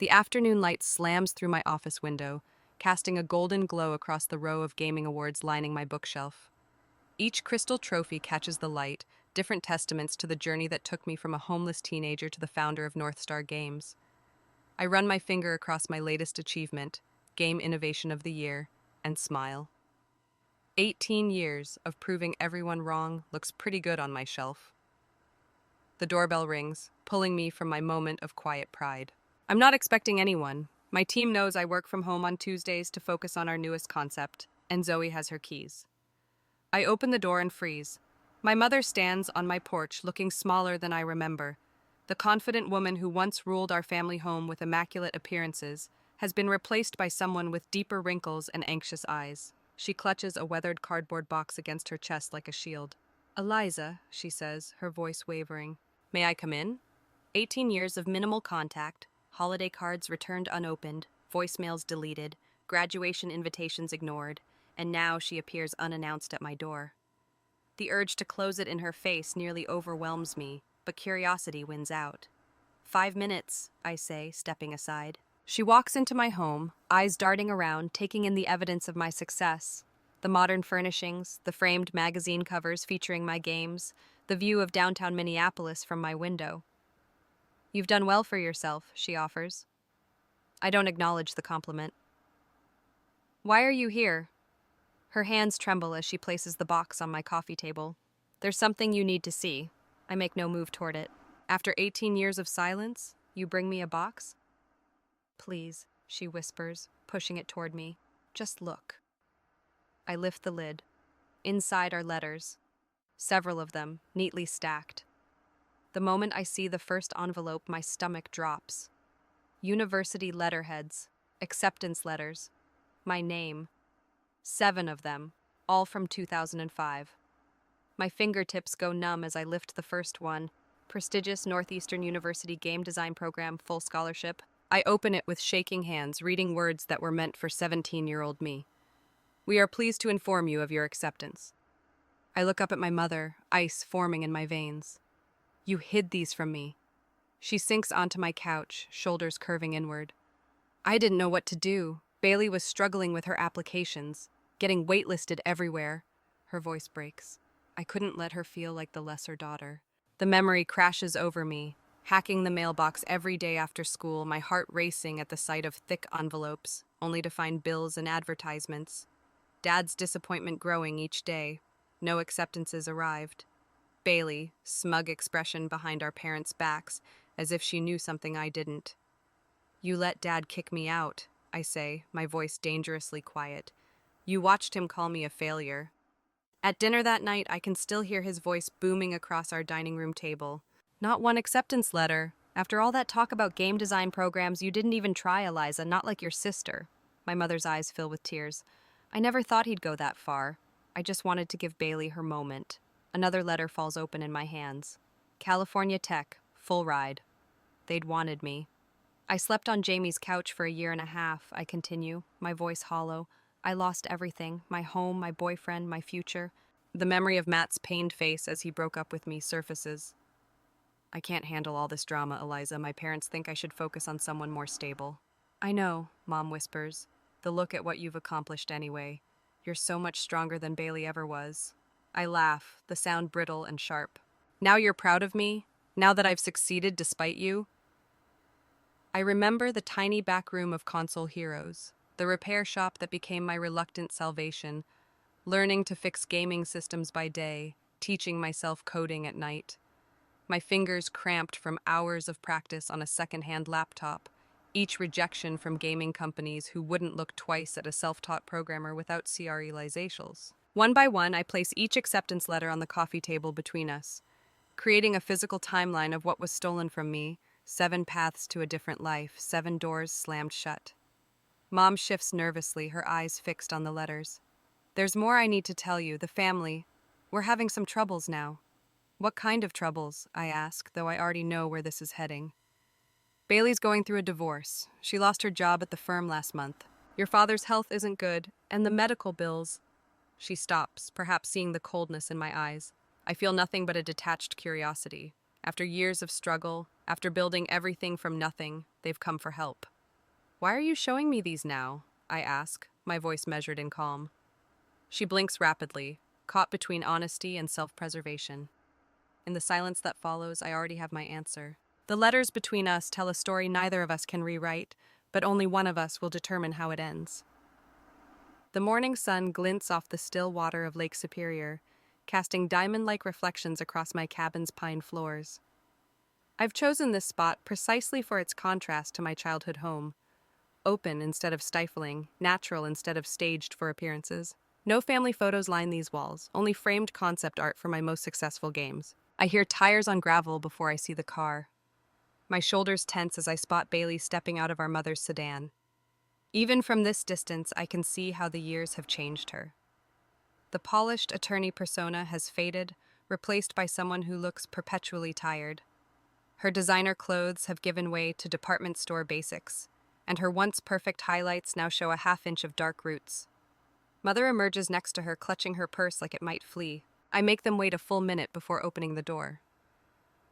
The afternoon light slams through my office window, casting a golden glow across the row of gaming awards lining my bookshelf. Each crystal trophy catches the light, different testaments to the journey that took me from a homeless teenager to the founder of North Star Games. I run my finger across my latest achievement, Game Innovation of the Year, and smile. 18 years of proving everyone wrong looks pretty good on my shelf. The doorbell rings, pulling me from my moment of quiet pride. I'm not expecting anyone. My team knows I work from home on Tuesdays to focus on our newest concept, and Zoe has her keys. I open the door and freeze. My mother stands on my porch looking smaller than I remember. The confident woman who once ruled our family home with immaculate appearances has been replaced by someone with deeper wrinkles and anxious eyes. She clutches a weathered cardboard box against her chest like a shield. "Eliza," she says, her voice wavering. "May I come in?" 18 years of minimal contact, holiday cards returned unopened, voicemails deleted, graduation invitations ignored, and now she appears unannounced at my door. The urge to close it in her face nearly overwhelms me, but curiosity wins out. 5 minutes, I say, stepping aside. She walks into my home, eyes darting around, taking in the evidence of my success. The modern furnishings, the framed magazine covers featuring my games, the view of downtown Minneapolis from my window. "You've done well for yourself," she offers. I don't acknowledge the compliment. "Why are you here?" Her hands tremble as she places the box on my coffee table. "There's something you need to see." I make no move toward it. "After 18 years of silence, you bring me a box?" "Please," she whispers, pushing it toward me. "Just look." I lift the lid. Inside are letters, several of them, neatly stacked. The moment I see the first envelope, my stomach drops. University letterheads, acceptance letters, my name. 7 of them, all from 2005. My fingertips go numb as I lift the first one. Prestigious Northeastern University Game Design Program, full scholarship. I open it with shaking hands, reading words that were meant for 17-year-old me. "We are pleased to inform you of your acceptance." I look up at my mother, ice forming in my veins. "You hid these from me." She sinks onto my couch, shoulders curving inward. I didn't know what to do. Bailey was struggling with her applications, getting waitlisted everywhere. Her voice breaks. I couldn't let her feel like the lesser daughter. The memory crashes over me, hacking the mailbox every day after school, my heart racing at the sight of thick envelopes, only to find bills and advertisements. Dad's disappointment growing each day. No acceptances arrived. Bailey, smug expression behind our parents' backs, as if she knew something I didn't. "You let Dad kick me out," I say, my voice dangerously quiet. "You watched him call me a failure." At dinner that night, I can still hear his voice booming across our dining room table. "Not one acceptance letter. After all that talk about game design programs, you didn't even try, Eliza, not like your sister." My mother's eyes fill with tears. "I never thought he'd go that far. I just wanted to give Bailey her moment." Another letter falls open in my hands. "California Tech, full ride." They'd wanted me. "I slept on Jamie's couch for a year and a half," I continue, my voice hollow. "I lost everything, my home, my boyfriend, my future." The memory of Matt's pained face as he broke up with me surfaces. "I can't handle all this drama, Eliza. My parents think I should focus on someone more stable." "I know," Mom whispers. "The look at what you've accomplished anyway. You're so much stronger than Bailey ever was." I laugh, the sound brittle and sharp. "Now you're proud of me? Now that I've succeeded despite you?" I remember the tiny back room of Console Heroes, the repair shop that became my reluctant salvation, learning to fix gaming systems by day, teaching myself coding at night. My fingers cramped from hours of practice on a second-hand laptop, each rejection from gaming companies who wouldn't look twice at a self-taught programmer without CRE-lizations. One by one, I place each acceptance letter on the coffee table between us, creating a physical timeline of what was stolen from me, 7 paths to a different life, 7 doors slammed shut. Mom shifts nervously, her eyes fixed on the letters. "There's more I need to tell you. The family. We're having some troubles now." "What kind of troubles?" I ask, though I already know where this is heading. "Bailey's going through a divorce. She lost her job at the firm last month. Your father's health isn't good, and the medical bills." She stops, perhaps seeing the coldness in my eyes. I feel nothing but a detached curiosity. After years of struggle, after building everything from nothing, they've come for help. Why are you showing me these now? I ask, my voice measured in calm. She blinks rapidly, caught between honesty and self-preservation. In the silence that follows, I already have my answer. The letters between us tell a story neither of us can rewrite, but only one of us will determine how it ends. The morning sun glints off the still water of Lake Superior, casting diamond-like reflections across my cabin's pine floors. I've chosen this spot precisely for its contrast to my childhood home. Open instead of stifling, natural instead of staged for appearances. No family photos line these walls, only framed concept art for my most successful games. I hear tires on gravel before I see the car. My shoulders tense as I spot Bailey stepping out of our mother's sedan. Even from this distance, I can see how the years have changed her. The polished attorney persona has faded, replaced by someone who looks perpetually tired. Her designer clothes have given way to department store basics, and her once perfect highlights now show a half-inch of dark roots. Mother emerges next to her, clutching her purse like it might flee. I make them wait a full minute before opening the door.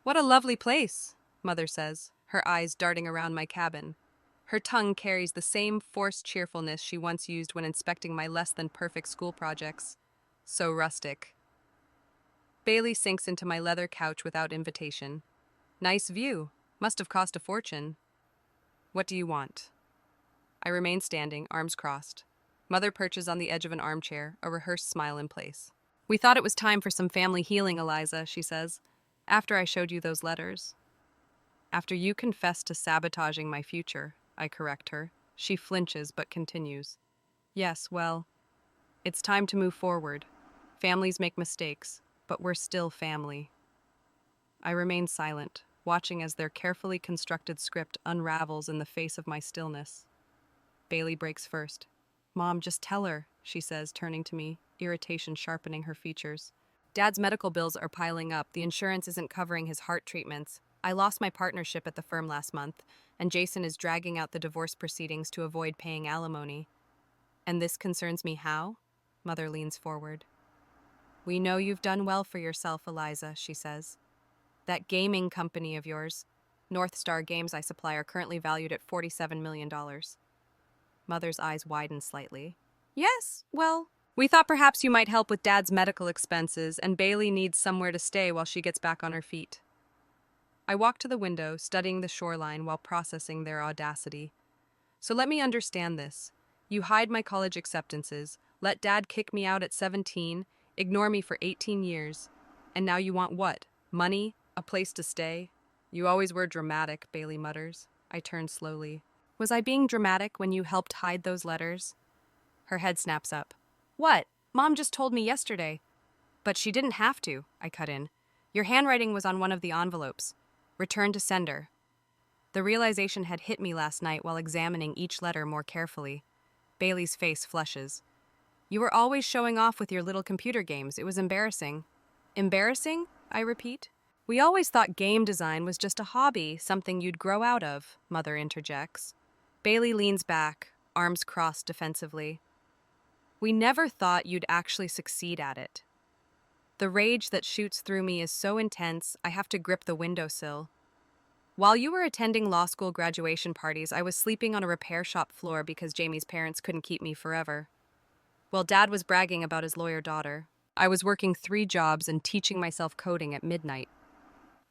"What a lovely place," Mother says, her eyes darting around my cabin. Her tongue carries the same forced cheerfulness she once used when inspecting my less-than-perfect school projects. So rustic. Bailey sinks into my leather couch without invitation. "Nice view. Must have cost a fortune." "What do you want?" I remain standing, arms crossed. Mother perches on the edge of an armchair, a rehearsed smile in place. "We thought it was time for some family healing, Eliza," she says, "after I showed you those letters." "After you confessed to sabotaging my future," I correct her. She flinches but continues. "Yes, well, it's time to move forward. Families make mistakes, but we're still family." I remain silent, watching as their carefully constructed script unravels in the face of my stillness. Bailey breaks first. "Mom, just tell her," she says, turning to me, irritation sharpening her features. "Dad's medical bills are piling up. The insurance isn't covering his heart treatments. I lost my partnership at the firm last month, and Jason is dragging out the divorce proceedings to avoid paying alimony. And this concerns me how?" Mother leans forward. "We know you've done well for yourself, Eliza," she says. "That gaming company of yours, North Star Games I supply, are currently valued at $47 million. Mother's eyes widen slightly. "Yes, well, we thought perhaps you might help with Dad's medical expenses, and Bailey needs somewhere to stay while she gets back on her feet." I walk to the window, studying the shoreline while processing their audacity. "So let me understand this. You hide my college acceptances, let Dad kick me out at 17, ignore me for 18 years, and now you want what? Money? A place to stay?" "You always were dramatic," Bailey mutters. I turn slowly. "Was I being dramatic when you helped hide those letters?" Her head snaps up. "What? Mom just told me yesterday." "But she didn't have to," I cut in. "Your handwriting was on one of the envelopes. Return to sender." The realization had hit me last night while examining each letter more carefully. Bailey's face flushes. "You were always showing off with your little computer games. It was embarrassing." "Embarrassing?" I repeat. "We always thought game design was just a hobby, something you'd grow out of," Mother interjects. Bailey leans back, arms crossed defensively. "We never thought you'd actually succeed at it." The rage that shoots through me is so intense, I have to grip the windowsill. "While you were attending law school graduation parties, I was sleeping on a repair shop floor because Jamie's parents couldn't keep me forever. While Dad was bragging about his lawyer daughter, I was working 3 jobs and teaching myself coding at midnight."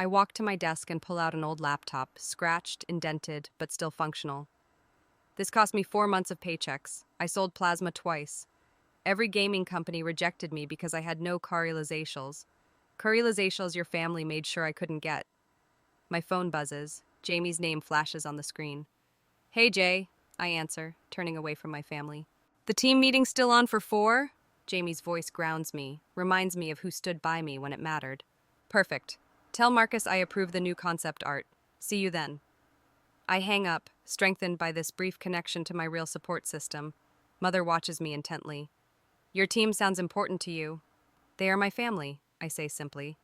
I walk to my desk and pull out an old laptop, scratched, indented, but still functional. "This cost me 4 months of paychecks. I sold plasma twice. Every gaming company rejected me because I had no currializations. Currializations your family made sure I couldn't get." My phone buzzes. Jamie's name flashes on the screen. "Hey, Jay," I answer, turning away from my family. "The team meeting's still on for 4? Jamie's voice grounds me, reminds me of who stood by me when it mattered. "Perfect. Tell Marcus I approve the new concept art. See you then." I hang up, strengthened by this brief connection to my real support system. Mother watches me intently. "Your team sounds important to you." "They are my family," I say simply.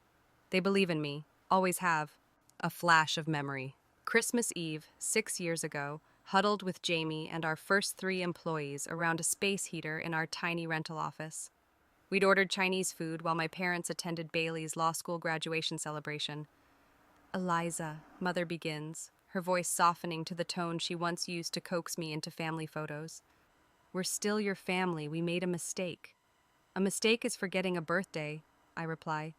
"They believe in me, always have." A flash of memory. Christmas Eve, 6 years ago, huddled with Jamie and our first 3 employees around a space heater in our tiny rental office. We'd ordered Chinese food while my parents attended Bailey's law school graduation celebration. "Eliza," Mother begins, her voice softening to the tone she once used to coax me into family photos. "We're still your family. We made a mistake." "A mistake is forgetting a birthday," I reply.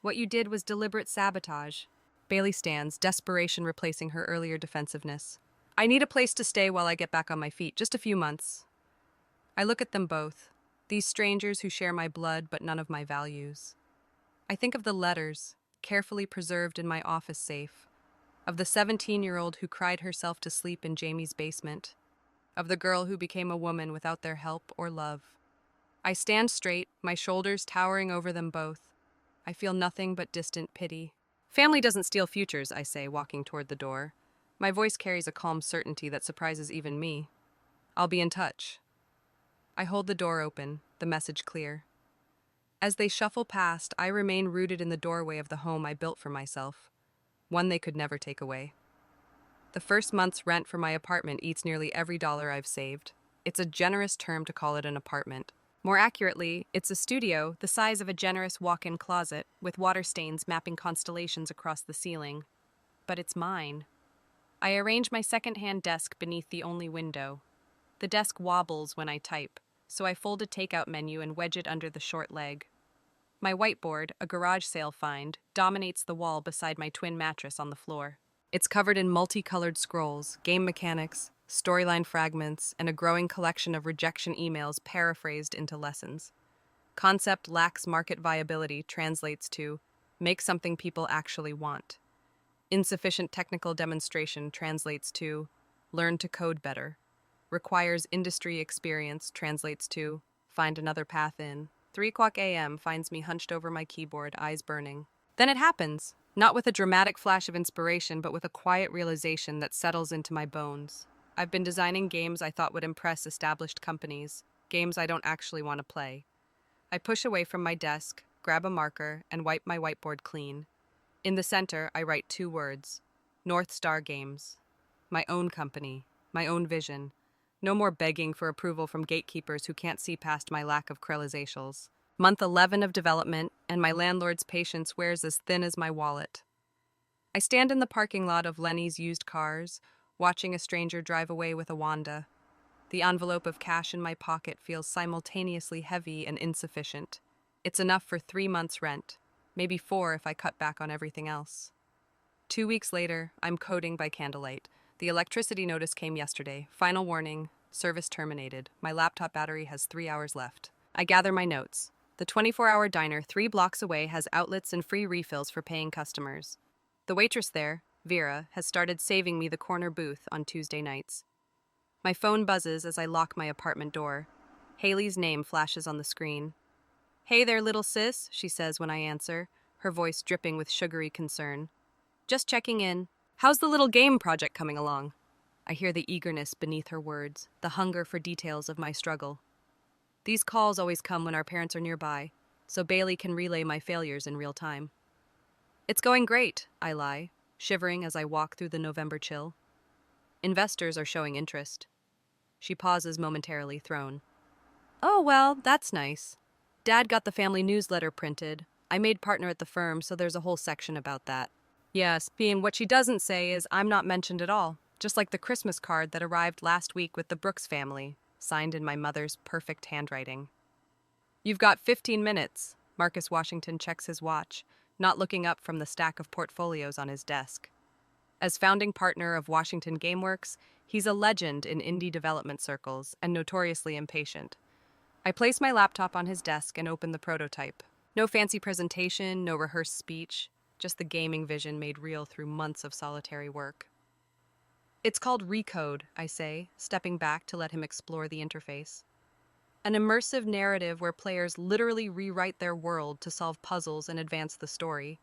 "What you did was deliberate sabotage." Bailey stands, desperation replacing her earlier defensiveness. "I need a place to stay while I get back on my feet, just a few months." I look at them both, these strangers who share my blood but none of my values. I think of the letters, carefully preserved in my office safe, of the 17-year-old who cried herself to sleep in Jamie's basement, of the girl who became a woman without their help or love. I stand straight, my shoulders towering over them both. I feel nothing but distant pity. "Family doesn't steal futures," I say, walking toward the door. My voice carries a calm certainty that surprises even me. "I'll be in touch." I hold the door open, the message clear. As they shuffle past, I remain rooted in the doorway of the home I built for myself, one they could never take away. The first month's rent for my apartment eats nearly every dollar I've saved. It's a generous term to call it an apartment. More accurately, it's a studio the size of a generous walk-in closet, with water stains mapping constellations across the ceiling. But it's mine. I arrange my second-hand desk beneath the only window. The desk wobbles when I type, so I fold a takeout menu and wedge it under the short leg. My whiteboard, a garage sale find, dominates the wall beside my twin mattress on the floor. It's covered in multicolored scrolls, game mechanics, storyline fragments, and a growing collection of rejection emails paraphrased into lessons. Concept lacks market viability translates to make something people actually want. Insufficient technical demonstration translates to learn to code better. Requires industry experience translates to find another path in. 3:00 a.m. finds me hunched over my keyboard, eyes burning. Then it happens, not with a dramatic flash of inspiration, but with a quiet realization that settles into my bones. I've been designing games I thought would impress established companies, games I don't actually want to play. I push away from my desk, grab a marker, and wipe my whiteboard clean. In the center, I write 2 words: North Star Games. My own company, my own vision. No more begging for approval from gatekeepers who can't see past my lack of creolizations. Month 11 of development, and my landlord's patience wears as thin as my wallet. I stand in the parking lot of Lenny's used cars, watching a stranger drive away with a Wanda. The envelope of cash in my pocket feels simultaneously heavy and insufficient. It's enough for 3 months' rent, maybe 4 if I cut back on everything else. 2 weeks later, I'm coding by candlelight. The electricity notice came yesterday. Final warning, service terminated. My laptop battery has 3 hours left. I gather my notes. The 24-hour diner 3 blocks away has outlets and free refills for paying customers. The waitress there, Vera, has started saving me the corner booth on Tuesday nights. My phone buzzes as I lock my apartment door. Haley's name flashes on the screen. "Hey there, little sis," she says when I answer, her voice dripping with sugary concern. "Just checking in. How's the little game project coming along?" I hear the eagerness beneath her words, the hunger for details of my struggle. These calls always come when our parents are nearby, so Bailey can relay my failures in real time. "It's going great," I lie, shivering as I walk through the November chill. "Investors are showing interest." She pauses momentarily, thrown. "Oh, well, that's nice. Dad got the family newsletter printed. I made partner at the firm, so there's a whole section about that." Yes, being what she doesn't say is I'm not mentioned at all, just like the Christmas card that arrived last week with the Brooks family, signed in my mother's perfect handwriting. "You've got 15 minutes, Marcus Washington checks his watch, not looking up from the stack of portfolios on his desk. As founding partner of Washington Gameworks, he's a legend in indie development circles and notoriously impatient. I place my laptop on his desk and open the prototype. No fancy presentation, no rehearsed speech, just the gaming vision made real through months of solitary work. "It's called Recode," I say, stepping back to let him explore the interface. An immersive narrative where players literally rewrite their world to solve puzzles and advance the story.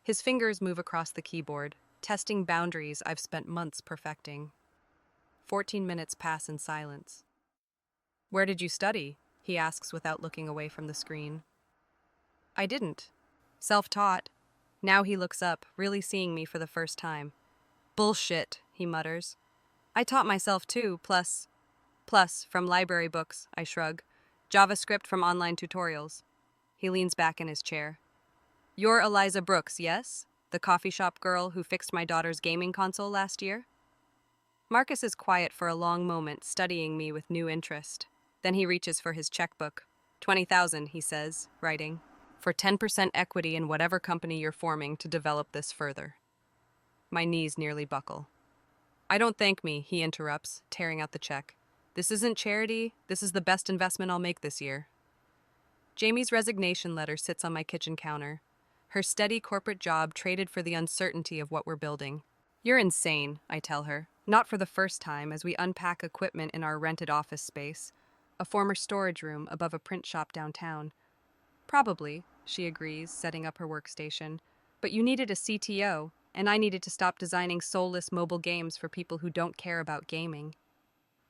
His fingers move across the keyboard, testing boundaries I've spent months perfecting. 14 minutes pass in silence. "Where did you study?" he asks without looking away from the screen. "I didn't. Self-taught." Now he looks up, really seeing me for the first time. "Bullshit," he mutters. "I taught myself too, plus, from library books," I shrug. "JavaScript from online tutorials." He leans back in his chair. "You're Eliza Brooks, yes?" The coffee shop girl who fixed my daughter's gaming console last year? Marcus is quiet for a long moment, studying me with new interest. Then he reaches for his checkbook. 20,000, he says, writing, for 10% equity in whatever company you're forming to develop this further. My knees nearly buckle. I don't thank me, he interrupts, tearing out the check. This isn't charity, this is the best investment I'll make this year. Jamie's resignation letter sits on my kitchen counter. Her steady corporate job traded for the uncertainty of what we're building. You're insane, I tell her, not for the first time as we unpack equipment in our rented office space, a former storage room above a print shop downtown. Probably, she agrees, setting up her workstation, but you needed a CTO, and I needed to stop designing soulless mobile games for people who don't care about gaming.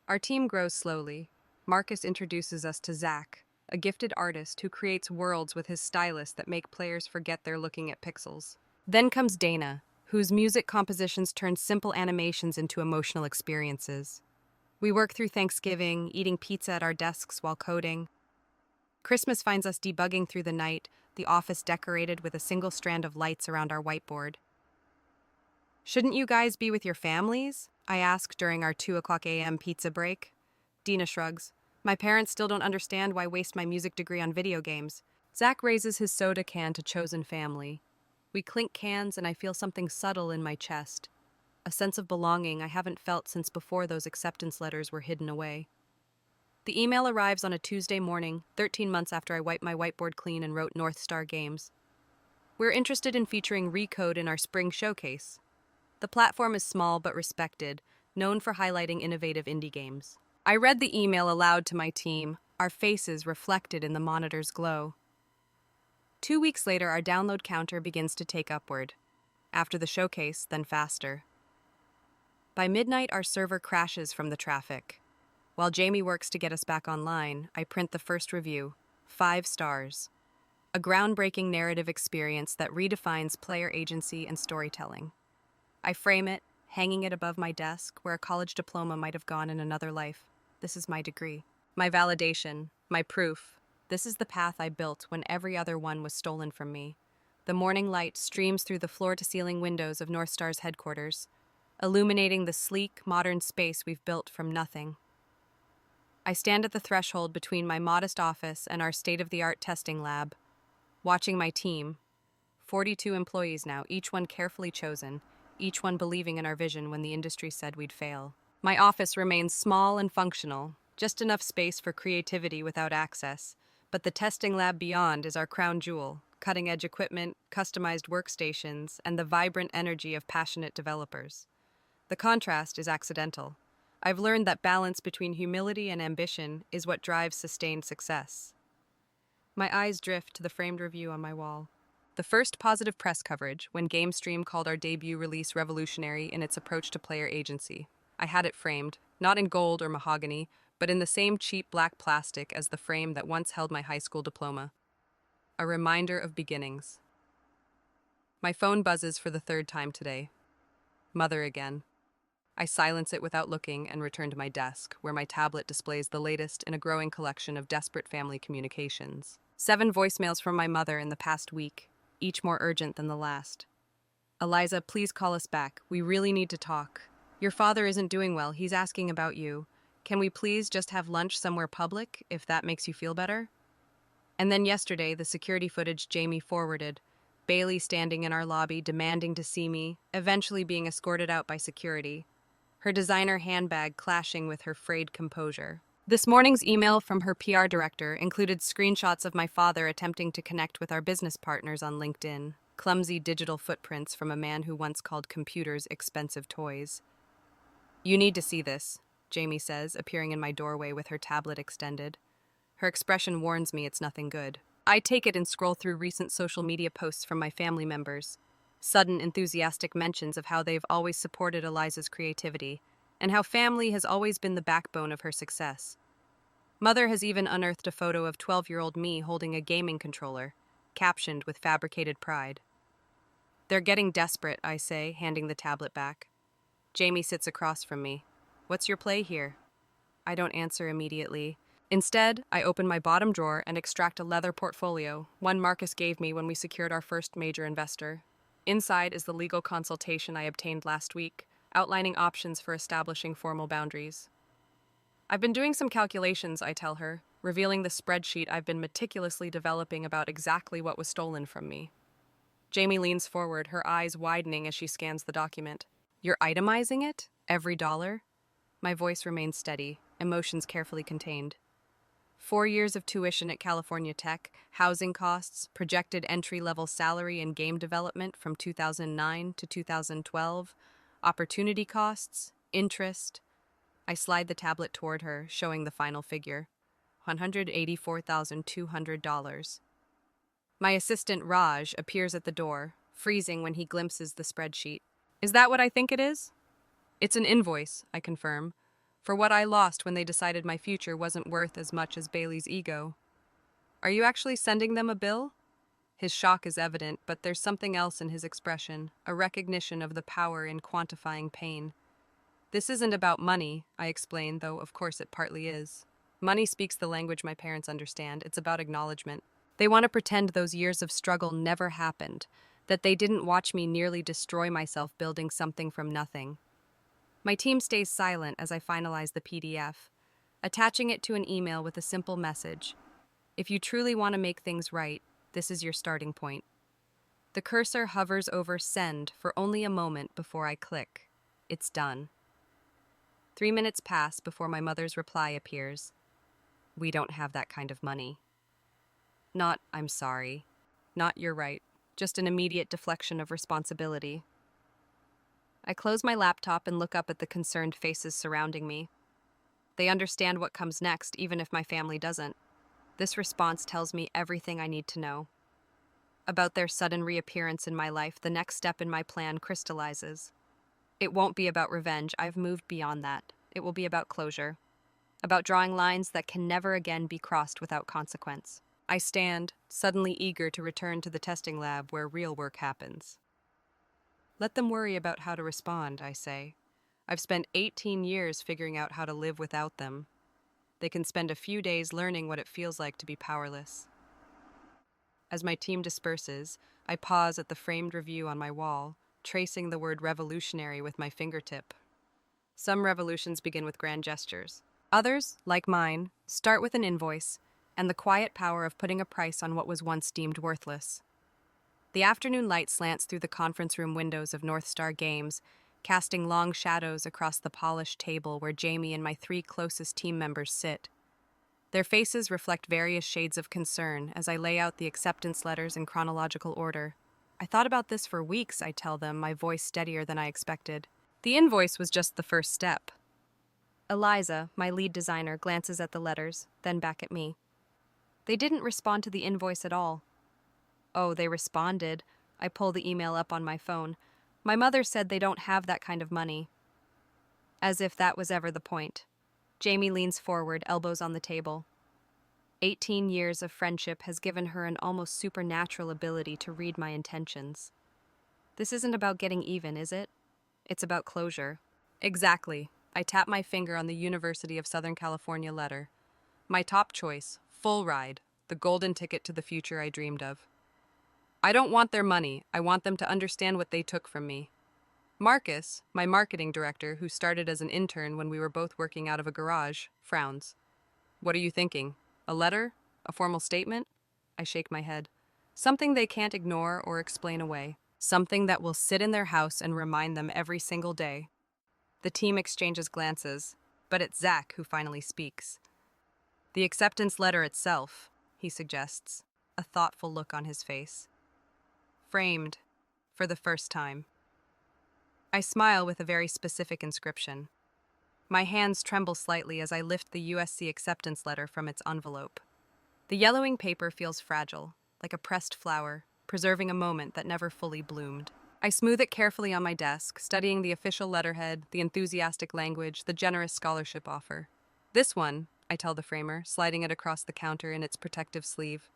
Our team grows slowly. Marcus introduces us to Zach, a gifted artist who creates worlds with his stylus that make players forget they're looking at pixels. Then comes Dana, whose music compositions turn simple animations into emotional experiences. We work through Thanksgiving, eating pizza at our desks while coding. Christmas finds us debugging through the night, the office decorated with a single strand of lights around our whiteboard. Shouldn't you guys be with your families? I ask during our 2:00 a.m. pizza break. Dina shrugs. My parents still don't understand why waste my music degree on video games. Zach raises his soda can to chosen family. We clink cans and I feel something subtle in my chest. A sense of belonging I haven't felt since before those acceptance letters were hidden away. The email arrives on a Tuesday morning, 13 months after I wiped my whiteboard clean and wrote North Star Games. We're interested in featuring Recode in our spring showcase. The platform is small but respected, known for highlighting innovative indie games. I read the email aloud to my team, our faces reflected in the monitor's glow. 2 weeks later, our download counter begins to take upward. After the showcase, then faster. By midnight, our server crashes from the traffic. While Jamie works to get us back online, I print the first review, 5 stars. A groundbreaking narrative experience that redefines player agency and storytelling. I frame it, hanging it above my desk where a college diploma might have gone in another life. This is my degree. My validation, my proof. This is the path I built when every other one was stolen from me. The morning light streams through the floor-to-ceiling windows of North Star's headquarters, illuminating the sleek, modern space we've built from nothing. I stand at the threshold between my modest office and our state-of-the-art testing lab, watching my team, 42 employees now, each one carefully chosen, each one believing in our vision when the industry said we'd fail. My office remains small and functional, just enough space for creativity without access, but the testing lab beyond is our crown jewel, cutting-edge equipment, customized workstations, and the vibrant energy of passionate developers. The contrast is accidental. I've learned that balance between humility and ambition is what drives sustained success. My eyes drift to the framed review on my wall. The first positive press coverage when GameStream called our debut release revolutionary in its approach to player agency. I had it framed, not in gold or mahogany, but in the same cheap black plastic as the frame that once held my high school diploma. A reminder of beginnings. My phone buzzes for the 3rd time today. Mother again. I silence it without looking and return to my desk, where my tablet displays the latest in a growing collection of desperate family communications. 7 voicemails from my mother in the past week, each more urgent than the last. Eliza, please call us back. We really need to talk. Your father isn't doing well. He's asking about you. Can we please just have lunch somewhere public, if that makes you feel better? And then yesterday, the security footage Jamie forwarded. Bailey standing in our lobby, demanding to see me, eventually being escorted out by security. Her designer handbag clashing with her frayed composure. This morning's email from her PR director included screenshots of my father attempting to connect with our business partners on LinkedIn, clumsy digital footprints from a man who once called computers expensive toys. You need to see this, Jamie says, appearing in my doorway with her tablet extended. Her expression warns me it's nothing good. I take it and scroll through recent social media posts from my family members. Sudden enthusiastic mentions of how they've always supported Eliza's creativity, and how family has always been the backbone of her success. Mother has even unearthed a photo of 12-year-old me holding a gaming controller, captioned with fabricated pride. They're getting desperate, I say, handing the tablet back. Jamie sits across from me. What's your play here? I don't answer immediately. Instead, I open my bottom drawer and extract a leather portfolio, one Marcus gave me when we secured our first major investor. Inside is the legal consultation I obtained last week, outlining options for establishing formal boundaries. I've been doing some calculations, I tell her, revealing the spreadsheet I've been meticulously developing about exactly what was stolen from me. Jamie leans forward, her eyes widening as she scans the document. You're itemizing it? Every dollar? My voice remains steady, emotions carefully contained. 4 years of tuition at California Tech, housing costs, projected entry-level salary in game development from 2009 to 2012, opportunity costs, interest. I slide the tablet toward her, showing the final figure, $184,200. My assistant Raj appears at the door, freezing when he glimpses the spreadsheet. Is that what I think it is? It's an invoice, I confirm, for what I lost when they decided my future wasn't worth as much as Bailey's ego. Are you actually sending them a bill? His shock is evident, but there's something else in his expression, a recognition of the power in quantifying pain. This isn't about money, I explain, though of course it partly is. Money speaks the language my parents understand. It's about acknowledgement. They want to pretend those years of struggle never happened, that they didn't watch me nearly destroy myself building something from nothing. My team stays silent as I finalize the PDF, attaching it to an email with a simple message. If you truly want to make things right, this is your starting point. The cursor hovers over send for only a moment before I click. It's done. 3 minutes pass before my mother's reply appears. We don't have that kind of money. Not, I'm sorry. Not, you're right. Just an immediate deflection of responsibility. I close my laptop and look up at the concerned faces surrounding me. They understand what comes next, even if my family doesn't. This response tells me everything I need to know. About their sudden reappearance in my life, the next step in my plan crystallizes. It won't be about revenge. I've moved beyond that. It will be about closure. About drawing lines that can never again be crossed without consequence. I stand, suddenly eager to return to the testing lab where real work happens. Let them worry about how to respond, I say. I've spent 18 years figuring out how to live without them. They can spend a few days learning what it feels like to be powerless. As my team disperses, I pause at the framed review on my wall, tracing the word revolutionary with my fingertip. Some revolutions begin with grand gestures. Others, like mine, start with an invoice and the quiet power of putting a price on what was once deemed worthless. The afternoon light slants through the conference room windows of North Star Games, casting long shadows across the polished table where Jamie and my 3 closest team members sit. Their faces reflect various shades of concern as I lay out the acceptance letters in chronological order. I thought about this for weeks, I tell them, my voice steadier than I expected. The invoice was just the first step. Eliza, my lead designer, glances at the letters, then back at me. They didn't respond to the invoice at all. Oh, they responded. I pull the email up on my phone. My mother said they don't have that kind of money. As if that was ever the point. Jamie leans forward, elbows on the table. 18 years of friendship has given her an almost supernatural ability to read my intentions. This isn't about getting even, is it? It's about closure. Exactly. I tap my finger on the University of Southern California letter. My top choice, full ride, the golden ticket to the future I dreamed of. I don't want their money. I want them to understand what they took from me. Marcus, my marketing director, who started as an intern when we were both working out of a garage, frowns. What are you thinking? A letter? A formal statement? I shake my head. Something they can't ignore or explain away. Something that will sit in their house and remind them every single day. The team exchanges glances, but it's Zach who finally speaks. The acceptance letter itself, he suggests, a thoughtful look on his face. Framed, for the first time. I smile with a very specific inscription. My hands tremble slightly as I lift the USC acceptance letter from its envelope. The yellowing paper feels fragile, like a pressed flower, preserving a moment that never fully bloomed. I smooth it carefully on my desk, studying the official letterhead, the enthusiastic language, the generous scholarship offer. This one, I tell the framer, sliding it across the counter in its protective sleeve.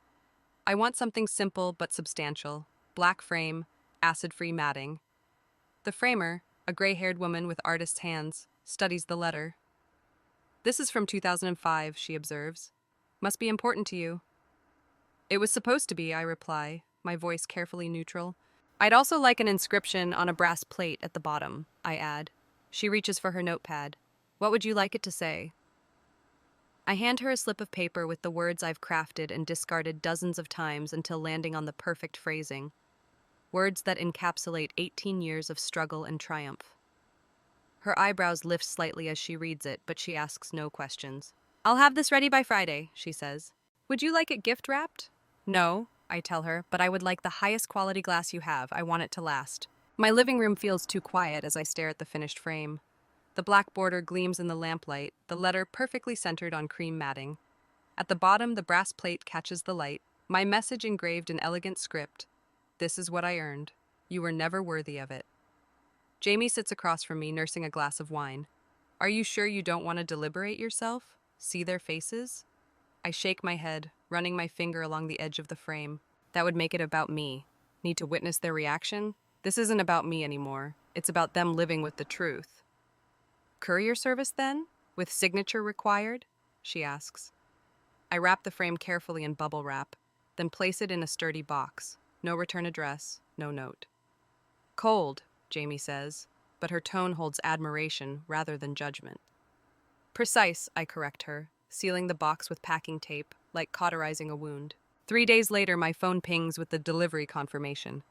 I want something simple but substantial. Black frame, acid-free matting. The framer, a gray-haired woman with artist's hands, studies the letter. This is from 2005, she observes. Must be important to you. It was supposed to be, I reply, my voice carefully neutral. I'd also like an inscription on a brass plate at the bottom, I add. She reaches for her notepad. What would you like it to say? I hand her a slip of paper with the words I've crafted and discarded dozens of times until landing on the perfect phrasing. Words that encapsulate 18 years of struggle and triumph. Her eyebrows lift slightly as she reads it, but she asks no questions. I'll have this ready by Friday, she says. Would you like it gift wrapped? No, I tell her, but I would like the highest quality glass you have. I want it to last. My living room feels too quiet as I stare at the finished frame. The black border gleams in the lamplight, the letter perfectly centered on cream matting. At the bottom, the brass plate catches the light, my message engraved in elegant script. This is what I earned. You were never worthy of it. Jamie sits across from me, nursing a glass of wine. Are you sure you don't want to deliberate yourself? See their faces? I shake my head, running my finger along the edge of the frame. That would make it about me. Need to witness their reaction? This isn't about me anymore. It's about them living with the truth. Courier service, then? With signature required? She asks. I wrap the frame carefully in bubble wrap, then place it in a sturdy box. No return address, no note. Cold, Jamie says, but her tone holds admiration rather than judgment. Precise, I correct her, sealing the box with packing tape, like cauterizing a wound. 3 days later, my phone pings with the delivery confirmation.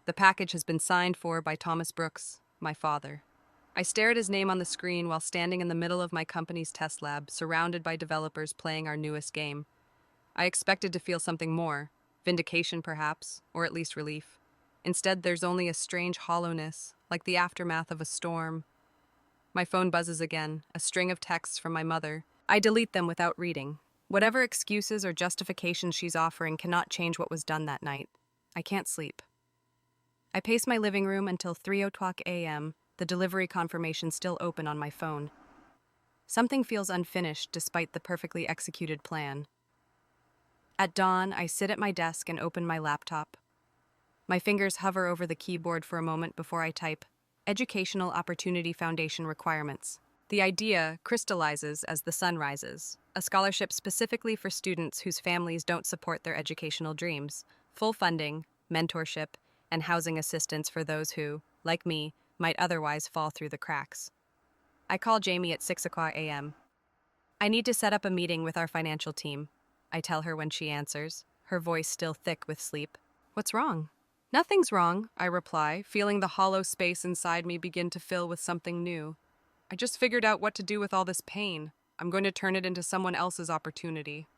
The package has been signed for by Thomas Brooks, my father. I stare at his name on the screen while standing in the middle of my company's test lab, surrounded by developers playing our newest game. I expected to feel something more, vindication perhaps, or at least relief. Instead, there's only a strange hollowness, like the aftermath of a storm. My phone buzzes again, a string of texts from my mother. I delete them without reading. Whatever excuses or justifications she's offering cannot change what was done that night. I can't sleep. I pace my living room until 3:00 a.m., the delivery confirmation still open on my phone. Something feels unfinished despite the perfectly executed plan. At dawn, I sit at my desk and open my laptop. My fingers hover over the keyboard for a moment before I type, Educational Opportunity Foundation requirements. The idea crystallizes as the sun rises, a scholarship specifically for students whose families don't support their educational dreams, full funding, mentorship, and housing assistance for those who, like me, might otherwise fall through the cracks. I call Jamie at 6:00 a.m. I need to set up a meeting with our financial team, I tell her when she answers, her voice still thick with sleep. What's wrong? Nothing's wrong, I reply, feeling the hollow space inside me begin to fill with something new. I just figured out what to do with all this pain. I'm going to turn it into someone else's opportunity.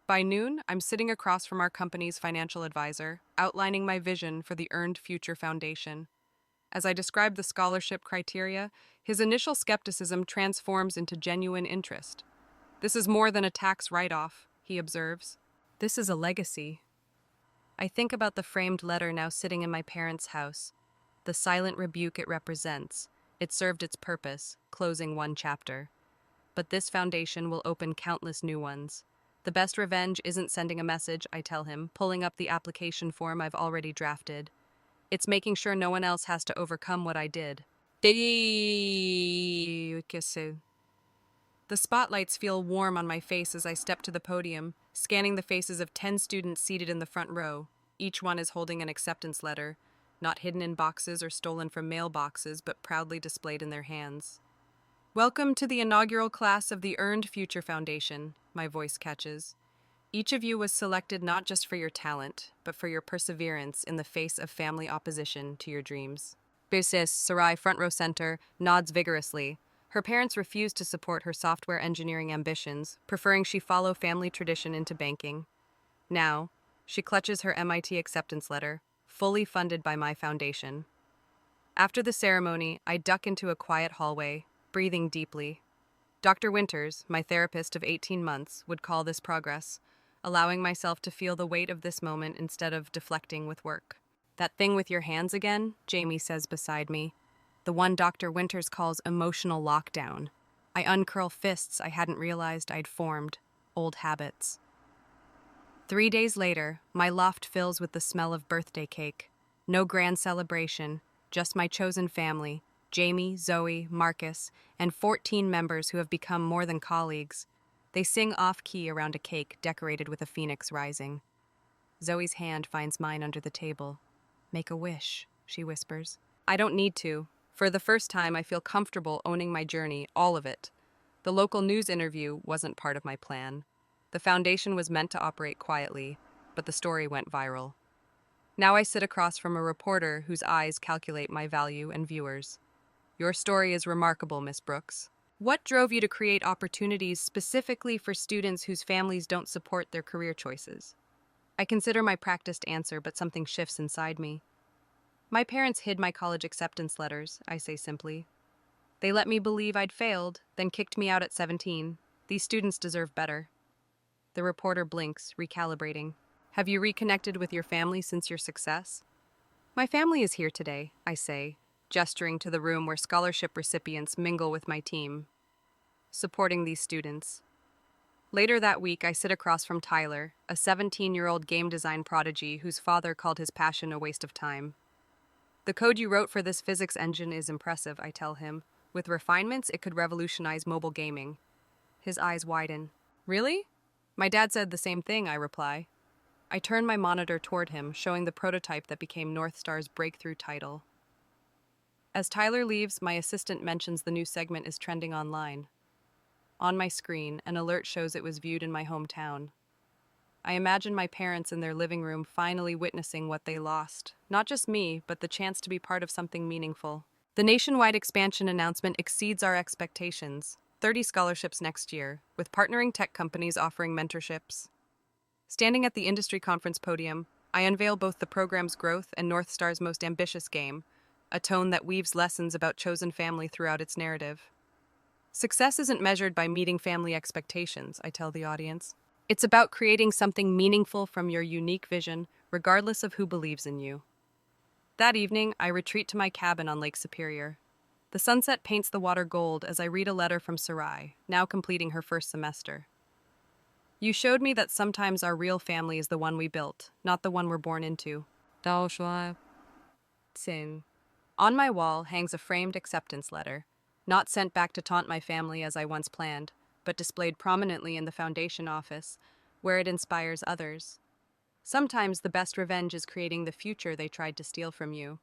By noon, I'm sitting across from our company's financial advisor, outlining my vision for the Earned Future Foundation. As I describe the scholarship criteria, his initial skepticism transforms into genuine interest. This is more than a tax write-off, he observes. This is a legacy. I think about the framed letter now sitting in my parents' house, the silent rebuke it represents. It served its purpose, closing one chapter. But this foundation will open countless new ones. The best revenge isn't sending a message, I tell him, pulling up the application form I've already drafted. It's making sure no one else has to overcome what I did. The spotlights feel warm on my face as I step to the podium, scanning the faces of 10 students seated in the front row. Each one is holding an acceptance letter, not hidden in boxes or stolen from mailboxes, but proudly displayed in their hands. Welcome to the inaugural class of the Earned Future Foundation, my voice catches. Each of you was selected not just for your talent, but for your perseverance in the face of family opposition to your dreams. Birsis, Sarai, front row center, nods vigorously. Her parents refuse to support her software engineering ambitions, preferring she follow family tradition into banking. Now, she clutches her MIT acceptance letter, fully funded by my foundation. After the ceremony, I duck into a quiet hallway, breathing deeply. Dr. Winters, my therapist of 18 months, would call this progress, allowing myself to feel the weight of this moment instead of deflecting with work. That thing with your hands again, Jamie says beside me. The one Dr. Winters calls emotional lockdown. I uncurl fists I hadn't realized I'd formed, old habits. 3 days later, my loft fills with the smell of birthday cake. No grand celebration, just my chosen family, Jamie, Zoe, Marcus, and 14 members who have become more than colleagues. They sing off-key around a cake decorated with a phoenix rising. Zoe's hand finds mine under the table. Make a wish, she whispers. I don't need to. For the first time, I feel comfortable owning my journey, all of it. The local news interview wasn't part of my plan. The foundation was meant to operate quietly, but the story went viral. Now I sit across from a reporter whose eyes calculate my value and viewers. Your story is remarkable, Miss Brooks. What drove you to create opportunities specifically for students whose families don't support their career choices? I consider my practiced answer, but something shifts inside me. My parents hid my college acceptance letters, I say simply. They let me believe I'd failed, then kicked me out at 17. These students deserve better. The reporter blinks, recalibrating. Have you reconnected with your family since your success? My family is here today, I say, gesturing to the room where scholarship recipients mingle with my team, supporting these students. Later that week, I sit across from Tyler, a 17-year-old game design prodigy whose father called his passion a waste of time. The code you wrote for this physics engine is impressive, I tell him. With refinements, it could revolutionize mobile gaming. His eyes widen. Really? My dad said the same thing, I reply. I turn my monitor toward him, showing the prototype that became Northstar's breakthrough title. As Tyler leaves, my assistant mentions the new segment is trending online. On my screen, an alert shows it was viewed in my hometown. I imagine my parents in their living room finally witnessing what they lost. Not just me, but the chance to be part of something meaningful. The nationwide expansion announcement exceeds our expectations. 30 scholarships next year, with partnering tech companies offering mentorships. Standing at the industry conference podium, I unveil both the program's growth and Northstar's most ambitious game, a tone that weaves lessons about chosen family throughout its narrative. Success isn't measured by meeting family expectations, I tell the audience. It's about creating something meaningful from your unique vision, regardless of who believes in you. That evening, I retreat to my cabin on Lake Superior. The sunset paints the water gold as I read a letter from Sarai, now completing her first semester. You showed me that sometimes our real family is the one we built, not the one we're born into. Sin. On my wall hangs a framed acceptance letter, not sent back to taunt my family as I once planned, but displayed prominently in the foundation office, where it inspires others. Sometimes the best revenge is creating the future they tried to steal from you.